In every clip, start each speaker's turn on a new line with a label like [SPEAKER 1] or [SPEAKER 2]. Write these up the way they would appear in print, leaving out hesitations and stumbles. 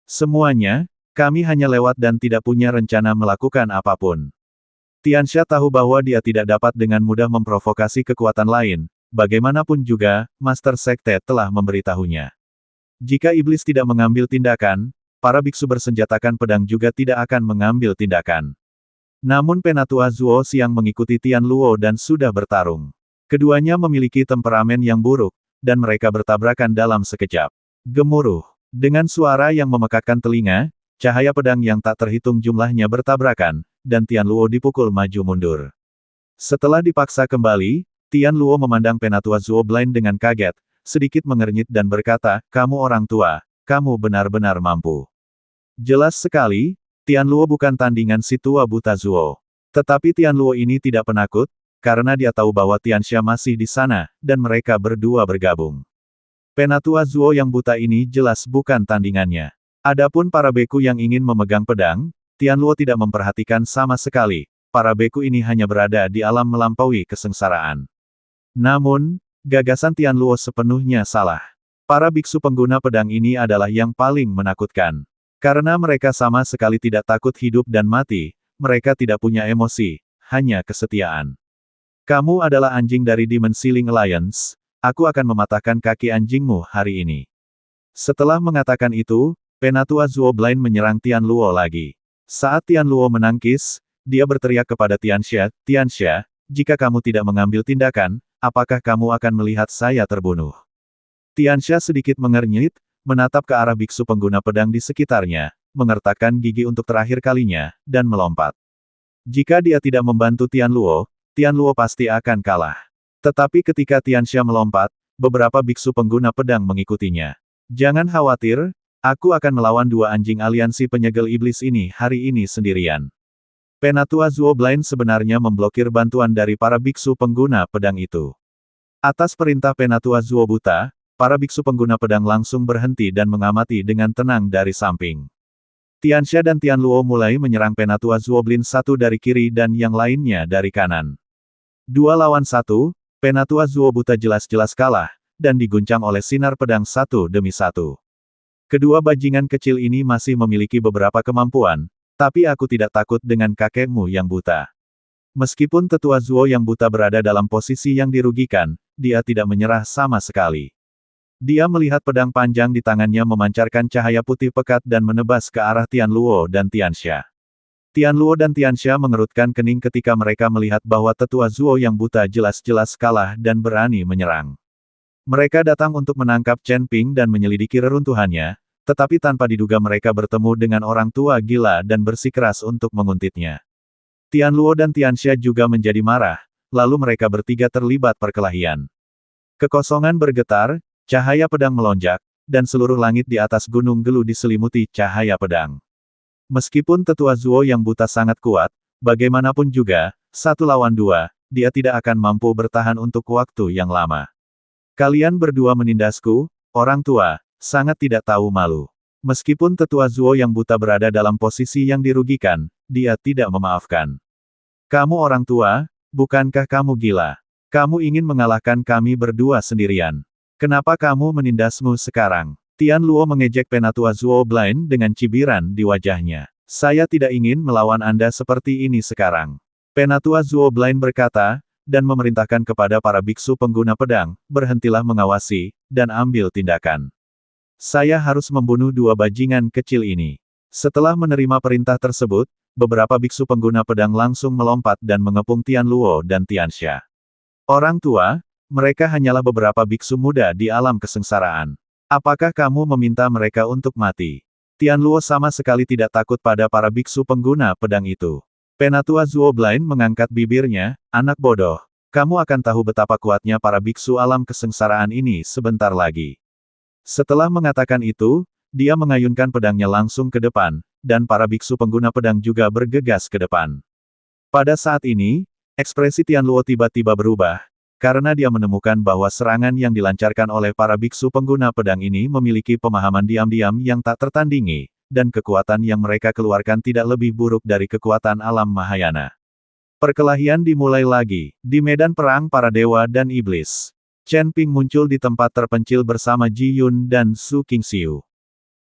[SPEAKER 1] Semuanya, kami hanya lewat dan tidak punya rencana melakukan apapun. Tianxia tahu bahwa dia tidak dapat dengan mudah memprovokasi kekuatan lain, bagaimanapun juga, Master Sekte telah memberitahunya. Jika iblis tidak mengambil tindakan, para biksu bersenjatakan pedang juga tidak akan mengambil tindakan. Namun Penatua Zuo Xiang mengikuti Tian Luo dan sudah bertarung. Keduanya memiliki temperamen yang buruk, dan mereka bertabrakan dalam sekejap. Gemuruh. Dengan suara yang memekakkan telinga, cahaya pedang yang tak terhitung jumlahnya bertabrakan, dan Tian Luo dipukul maju mundur. Setelah dipaksa kembali, Tian Luo memandang Penatua Zuo Blind dengan kaget, sedikit mengernyit dan berkata, "Kamu orang tua, kamu benar-benar mampu." Jelas sekali, Tian Luo bukan tandingan si tua buta Zuo. Tetapi Tian Luo ini tidak penakut, karena dia tahu bahwa Tianxia masih di sana, dan mereka berdua bergabung. Penatua Zuo yang buta ini jelas bukan tandingannya. Adapun para beku yang ingin memegang pedang, Tian Luo tidak memperhatikan sama sekali. Para beku ini hanya berada di alam melampaui kesengsaraan. Namun, gagasan Tian Luo sepenuhnya salah. Para biksu pengguna pedang ini adalah yang paling menakutkan. Karena mereka sama sekali tidak takut hidup dan mati, mereka tidak punya emosi, hanya kesetiaan. Kamu adalah anjing dari Demon Sealing Alliance, aku akan mematahkan kaki anjingmu hari ini. Setelah mengatakan itu, Penatua Zuo Blind menyerang Tian Luo lagi. Saat Tian Luo menangkis, dia berteriak kepada Tianxia, "Tianxia, jika kamu tidak mengambil tindakan, apakah kamu akan melihat saya terbunuh?" Tianxia sedikit mengernyit, menatap ke arah biksu pengguna pedang di sekitarnya, mengertakkan gigi untuk terakhir kalinya, dan melompat. Jika dia tidak membantu Tian Luo pasti akan kalah. Tetapi ketika Tianxia melompat, beberapa biksu pengguna pedang mengikutinya. "Jangan khawatir, aku akan melawan dua anjing aliansi penyegel iblis ini hari ini sendirian." Penatua Zuo Blind sebenarnya memblokir bantuan dari para biksu pengguna pedang itu. Atas perintah Penatua Zuo Buta, para biksu pengguna pedang langsung berhenti dan mengamati dengan tenang dari samping. Tianxia dan Tian Luo mulai menyerang Penatua Zuo Blind satu dari kiri dan yang lainnya dari kanan. 2 lawan 1, Penatua Zuo Buta jelas-jelas kalah, dan diguncang oleh sinar pedang satu demi satu. Kedua bajingan kecil ini masih memiliki beberapa kemampuan, tapi aku tidak takut dengan kakekmu yang buta. Meskipun tetua Zuo yang buta berada dalam posisi yang dirugikan, dia tidak menyerah sama sekali. Dia melihat pedang panjang di tangannya memancarkan cahaya putih pekat dan menebas ke arah Tian Luo dan Tianxia. Tian Luo dan Tianxia mengerutkan kening ketika mereka melihat bahwa tetua Zuo yang buta jelas-jelas kalah dan berani menyerang. Mereka datang untuk menangkap Chen Ping dan menyelidiki reruntuhannya, tetapi tanpa diduga mereka bertemu dengan orang tua gila dan bersikeras untuk menguntitnya. Tian Luo dan Tianxia juga menjadi marah, lalu mereka bertiga terlibat perkelahian. Kekosongan bergetar, cahaya pedang melonjak, dan seluruh langit di atas Gunung Gelu diselimuti cahaya pedang. Meskipun tetua Zuo yang buta sangat kuat, bagaimanapun juga, 1 lawan 2, dia tidak akan mampu bertahan untuk waktu yang lama. Kalian berdua menindasku, orang tua, sangat tidak tahu malu. Meskipun tetua Zuo yang buta berada dalam posisi yang dirugikan, dia tidak memaafkan. Kamu orang tua, bukankah kamu gila? Kamu ingin mengalahkan kami berdua sendirian. Kenapa kamu menindasmu sekarang? Tian Luo mengejek Penatua Zuo Blind dengan cibiran di wajahnya. Saya tidak ingin melawan Anda seperti ini sekarang. Penatua Zuo Blind berkata, dan memerintahkan kepada para biksu pengguna pedang, berhentilah mengawasi, dan ambil tindakan. Saya harus membunuh dua bajingan kecil ini. Setelah menerima perintah tersebut, beberapa biksu pengguna pedang langsung melompat dan mengepung Tian Luo dan Tianxia. Orang tua, mereka hanyalah beberapa biksu muda di alam kesengsaraan. Apakah kamu meminta mereka untuk mati? Tian Luo sama sekali tidak takut pada para biksu pengguna pedang itu. Penatua Zuo Blind mengangkat bibirnya, anak bodoh. Kamu akan tahu betapa kuatnya para biksu alam kesengsaraan ini sebentar lagi. Setelah mengatakan itu, dia mengayunkan pedangnya langsung ke depan, dan para biksu pengguna pedang juga bergegas ke depan. Pada saat ini, ekspresi Tian Luo tiba-tiba berubah, karena dia menemukan bahwa serangan yang dilancarkan oleh para biksu pengguna pedang ini memiliki pemahaman diam-diam yang tak tertandingi, dan kekuatan yang mereka keluarkan tidak lebih buruk dari kekuatan alam Mahayana. Perkelahian dimulai lagi, di medan perang para dewa dan iblis. Chen Ping muncul di tempat terpencil bersama Ji Yun dan Su Qingxiu.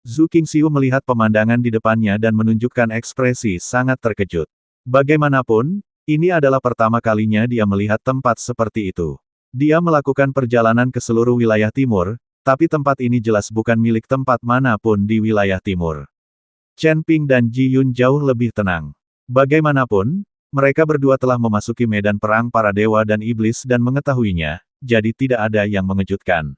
[SPEAKER 1] Zhu Qingxiu melihat pemandangan di depannya dan menunjukkan ekspresi sangat terkejut. Bagaimanapun, ini adalah pertama kalinya dia melihat tempat seperti itu. Dia melakukan perjalanan ke seluruh wilayah timur, tapi tempat ini jelas bukan milik tempat manapun di wilayah timur. Chen Ping dan Ji Yun jauh lebih tenang. Bagaimanapun, mereka berdua telah memasuki medan perang para dewa dan iblis dan mengetahuinya, jadi tidak ada yang mengejutkan.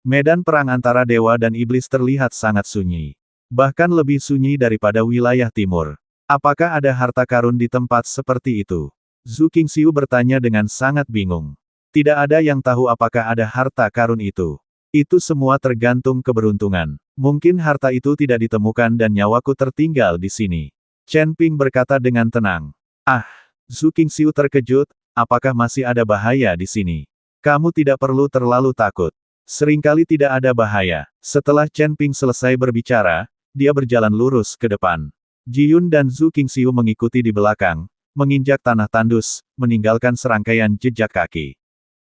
[SPEAKER 1] Medan perang antara dewa dan iblis terlihat sangat sunyi. Bahkan lebih sunyi daripada wilayah timur. Apakah ada harta karun di tempat seperti itu? Zhu Qingxiu bertanya dengan sangat bingung. Tidak ada yang tahu apakah ada harta karun itu. Itu semua tergantung keberuntungan. Mungkin harta itu tidak ditemukan dan nyawaku tertinggal di sini. Chen Ping berkata dengan tenang. Ah, Zhu Qingxiu terkejut, apakah masih ada bahaya di sini? Kamu tidak perlu terlalu takut. Seringkali tidak ada bahaya. Setelah Chen Ping selesai berbicara, dia berjalan lurus ke depan. Ji Yun dan Zhu Qingxiu mengikuti di belakang, menginjak tanah tandus, meninggalkan serangkaian jejak kaki.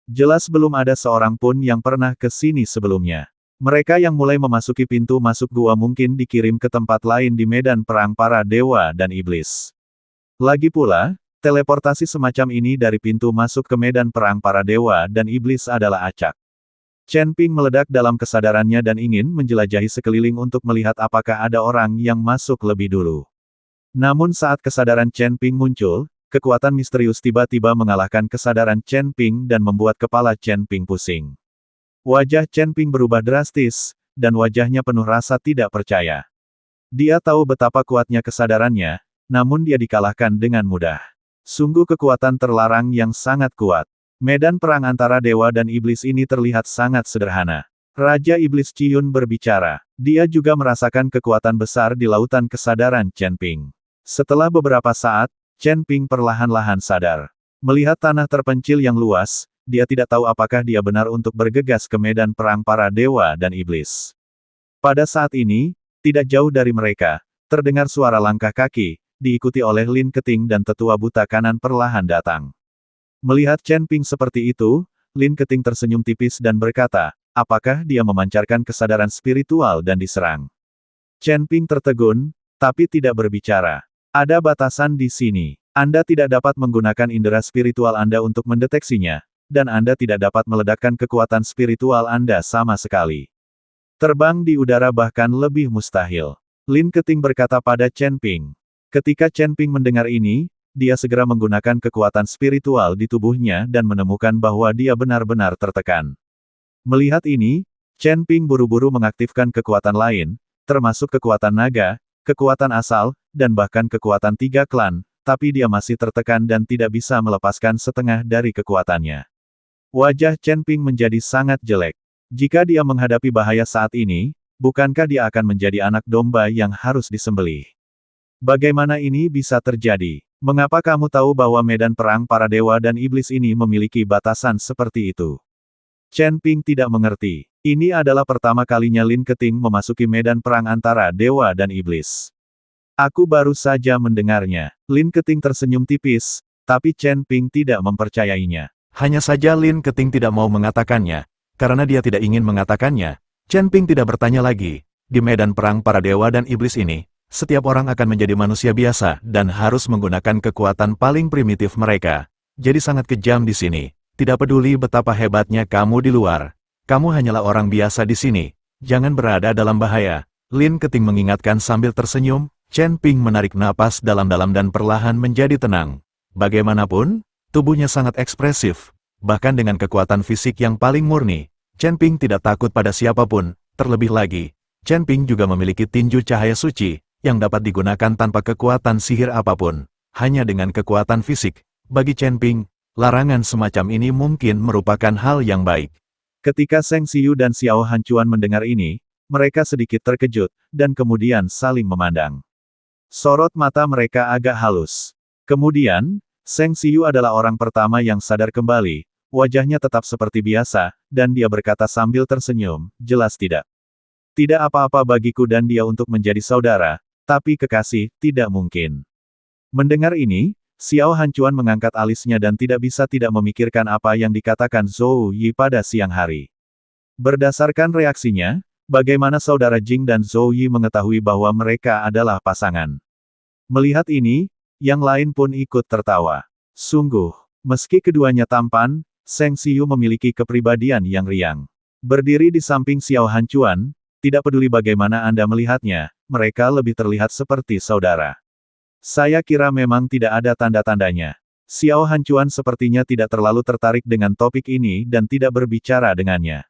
[SPEAKER 1] Jelas belum ada seorang pun yang pernah ke sini sebelumnya. Mereka yang mulai memasuki pintu masuk gua mungkin dikirim ke tempat lain di medan perang para dewa dan iblis. Lagi pula, teleportasi semacam ini dari pintu masuk ke medan perang para dewa dan iblis adalah acak. Chen Ping meledak dalam kesadarannya dan ingin menjelajahi sekeliling untuk melihat apakah ada orang yang masuk lebih dulu. Namun saat kesadaran Chen Ping muncul, kekuatan misterius tiba-tiba mengalahkan kesadaran Chen Ping dan membuat kepala Chen Ping pusing. Wajah Chen Ping berubah drastis, dan wajahnya penuh rasa tidak percaya. Dia tahu betapa kuatnya kesadarannya, namun dia dikalahkan dengan mudah. Sungguh kekuatan terlarang yang sangat kuat. Medan perang antara dewa dan iblis ini terlihat sangat sederhana. Raja Iblis Qiyun berbicara. Dia juga merasakan kekuatan besar di lautan kesadaran Chen Ping. Setelah beberapa saat, Chen Ping perlahan-lahan sadar. Melihat tanah terpencil yang luas, dia tidak tahu apakah dia benar untuk bergegas ke medan perang para dewa dan iblis. Pada saat ini, tidak jauh dari mereka, terdengar suara langkah kaki, diikuti oleh Lin Keting dan tetua buta kanan perlahan datang. Melihat Chen Ping seperti itu, Lin Keting tersenyum tipis dan berkata, apakah dia memancarkan kesadaran spiritual dan diserang? Chen Ping tertegun, tapi tidak berbicara. Ada batasan di sini. Anda tidak dapat menggunakan indera spiritual Anda untuk mendeteksinya, dan Anda tidak dapat meledakkan kekuatan spiritual Anda sama sekali. Terbang di udara bahkan lebih mustahil. Lin Keting berkata pada Chen Ping. Ketika Chen Ping mendengar ini, dia segera menggunakan kekuatan spiritual di tubuhnya dan menemukan bahwa dia benar-benar tertekan. Melihat ini, Chen Ping buru-buru mengaktifkan kekuatan lain, termasuk kekuatan naga, kekuatan asal, dan bahkan kekuatan tiga klan, tapi dia masih tertekan dan tidak bisa melepaskan setengah dari kekuatannya. Wajah Chen Ping menjadi sangat jelek. Jika dia menghadapi bahaya saat ini, bukankah dia akan menjadi anak domba yang harus disembelih? Bagaimana ini bisa terjadi? Mengapa kamu tahu bahwa medan perang para dewa dan iblis ini memiliki batasan seperti itu? Chen Ping tidak mengerti. Ini adalah pertama kalinya Lin Keting memasuki medan perang antara dewa dan iblis. Aku baru saja mendengarnya. Lin Keting tersenyum tipis, tapi Chen Ping tidak mempercayainya. Hanya saja Lin Keting tidak mau mengatakannya. Karena dia tidak ingin mengatakannya, Chen Ping tidak bertanya lagi. Di medan perang para dewa dan iblis ini, setiap orang akan menjadi manusia biasa dan harus menggunakan kekuatan paling primitif mereka. Jadi sangat kejam di sini. Tidak peduli betapa hebatnya kamu di luar. Kamu hanyalah orang biasa di sini. Jangan berada dalam bahaya. Lin Keting mengingatkan sambil tersenyum. Chen Ping menarik napas dalam-dalam dan perlahan menjadi tenang. Bagaimanapun, tubuhnya sangat ekspresif. Bahkan dengan kekuatan fisik yang paling murni, Chen Ping tidak takut pada siapapun. Terlebih lagi, Chen Ping juga memiliki tinju cahaya suci yang dapat digunakan tanpa kekuatan sihir apapun, hanya dengan kekuatan fisik. Bagi Chen Ping, larangan semacam ini mungkin merupakan hal yang baik. Ketika Seng Xiu dan Xiao Hanchuan mendengar ini, mereka sedikit terkejut, dan kemudian saling memandang. Sorot mata mereka agak halus. Kemudian, Seng Xiu adalah orang pertama yang sadar kembali, wajahnya tetap seperti biasa, dan dia berkata sambil tersenyum, jelas tidak. Tidak apa-apa bagiku dan dia untuk menjadi saudara, tapi kekasih, tidak mungkin. Mendengar ini, Xiao Hanchuan mengangkat alisnya dan tidak bisa tidak memikirkan apa yang dikatakan Zhou Yi pada siang hari. Berdasarkan reaksinya, Bagaimana saudara Jing dan Zhou Yi mengetahui bahwa mereka adalah pasangan? Melihat ini, yang lain pun ikut tertawa. Sungguh, meski keduanya tampan, Seng Siyu memiliki kepribadian yang riang. Berdiri di samping Xiao Hanchuan, tidak peduli bagaimana Anda melihatnya, mereka lebih terlihat seperti saudara. Saya kira memang tidak ada tanda-tandanya. Xiao Hanchuan sepertinya tidak terlalu tertarik dengan topik ini dan tidak berbicara dengannya.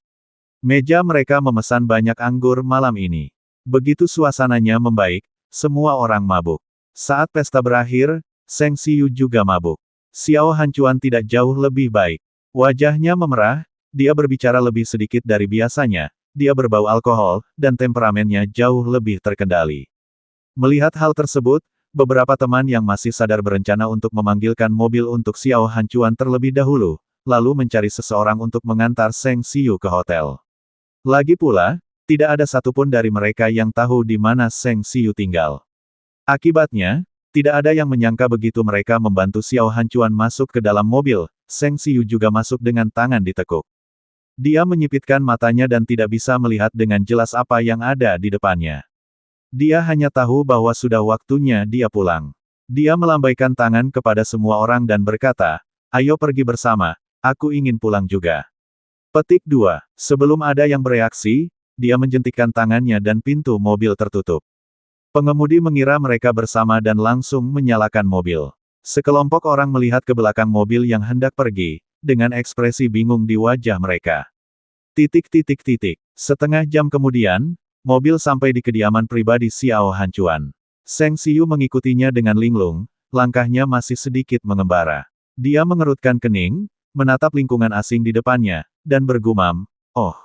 [SPEAKER 1] Meja mereka memesan banyak anggur malam ini. Begitu suasananya membaik, semua orang mabuk. Saat pesta berakhir, Seng Siyu juga mabuk. Xiao Hanchuan tidak jauh lebih baik. Wajahnya memerah, dia berbicara lebih sedikit dari biasanya, dia berbau alkohol, dan temperamennya jauh lebih terkendali. Melihat hal tersebut, beberapa teman yang masih sadar berencana untuk memanggilkan mobil untuk Xiao Hanchuan terlebih dahulu, lalu mencari seseorang untuk mengantar Seng Siyu ke hotel. Lagi pula, tidak ada satupun dari mereka yang tahu di mana Seng Siyu tinggal. Akibatnya, tidak ada yang menyangka begitu mereka membantu Xiao Hanchuan masuk ke dalam mobil, Seng Siyu juga masuk dengan tangan ditekuk. Dia menyipitkan matanya dan tidak bisa melihat dengan jelas apa yang ada di depannya. Dia hanya tahu bahwa sudah waktunya dia pulang. Dia melambaikan tangan kepada semua orang dan berkata, "Ayo pergi bersama, aku ingin pulang juga." Petik 2. Sebelum ada yang bereaksi, dia menjentikkan tangannya dan pintu mobil tertutup. Pengemudi mengira mereka bersama dan langsung menyalakan mobil. Sekelompok orang melihat ke belakang mobil yang hendak pergi, dengan ekspresi bingung di wajah mereka. Setengah jam kemudian, mobil sampai di kediaman pribadi Xiao Hanchuan. Seng Siyu mengikutinya dengan linglung, langkahnya masih sedikit mengembara. Dia mengerutkan kening, menatap lingkungan asing di depannya, dan bergumam, "Oh,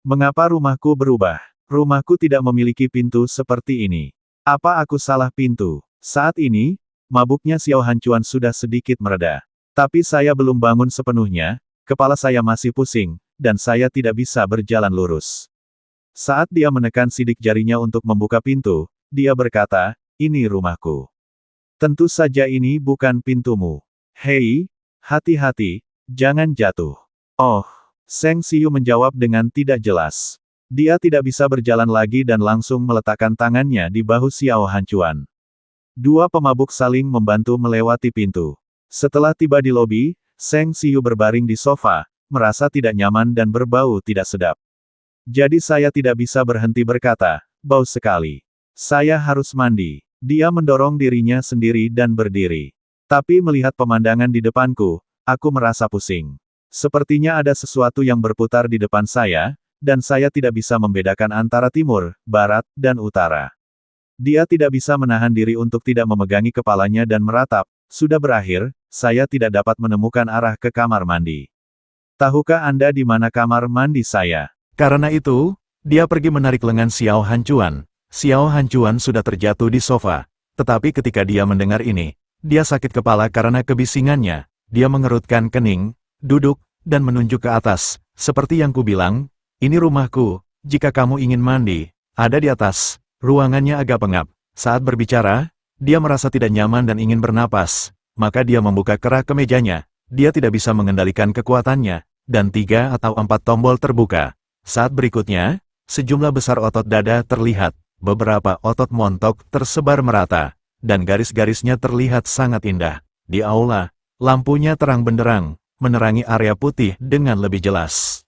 [SPEAKER 1] mengapa rumahku berubah? Rumahku tidak memiliki pintu seperti ini. Apa aku salah pintu?" Saat ini, mabuknya Xiao Hanchuan sudah sedikit mereda. Tapi saya belum bangun sepenuhnya, kepala saya masih pusing, dan saya tidak bisa berjalan lurus. Saat dia menekan sidik jarinya untuk membuka pintu, dia berkata, "Ini rumahku. Tentu saja ini bukan pintumu. Hei, hati-hati, jangan jatuh." "Oh." Seng Siyu menjawab dengan tidak jelas. Dia tidak bisa berjalan lagi dan langsung meletakkan tangannya di bahu Xiao Hanchuan. Dua pemabuk saling membantu melewati pintu. Setelah tiba di lobi, Seng Siyu berbaring di sofa, merasa tidak nyaman dan berbau tidak sedap. "Jadi saya tidak bisa berhenti berkata, bau sekali. Saya harus mandi." Dia mendorong dirinya sendiri dan berdiri. Tapi melihat pemandangan di depanku, aku merasa pusing. Sepertinya ada sesuatu yang berputar di depan saya, dan saya tidak bisa membedakan antara timur, barat, dan utara. Dia tidak bisa menahan diri untuk tidak memegangi kepalanya dan meratap. Sudah berakhir, saya tidak dapat menemukan arah ke kamar mandi. Tahukah Anda di mana kamar mandi saya? Karena itu, dia pergi menarik lengan Xiao Hanchuan. Xiao Hanchuan sudah terjatuh di sofa. Tetapi ketika dia mendengar ini, dia sakit kepala karena kebisingannya. Dia mengerutkan kening, duduk, dan menunjuk ke atas. "Seperti yang kubilang, ini rumahku. Jika kamu ingin mandi, ada di atas." Ruangannya agak pengap. Saat berbicara, dia merasa tidak nyaman dan ingin bernapas. Maka dia membuka kerak kemejanya. Dia tidak bisa mengendalikan kekuatannya, dan 3 atau 4 tombol terbuka. Saat berikutnya, sejumlah besar otot dada terlihat, beberapa otot montok tersebar merata, dan garis-garisnya terlihat sangat indah. Di aula, lampunya terang benderang, menerangi area putih dengan lebih jelas.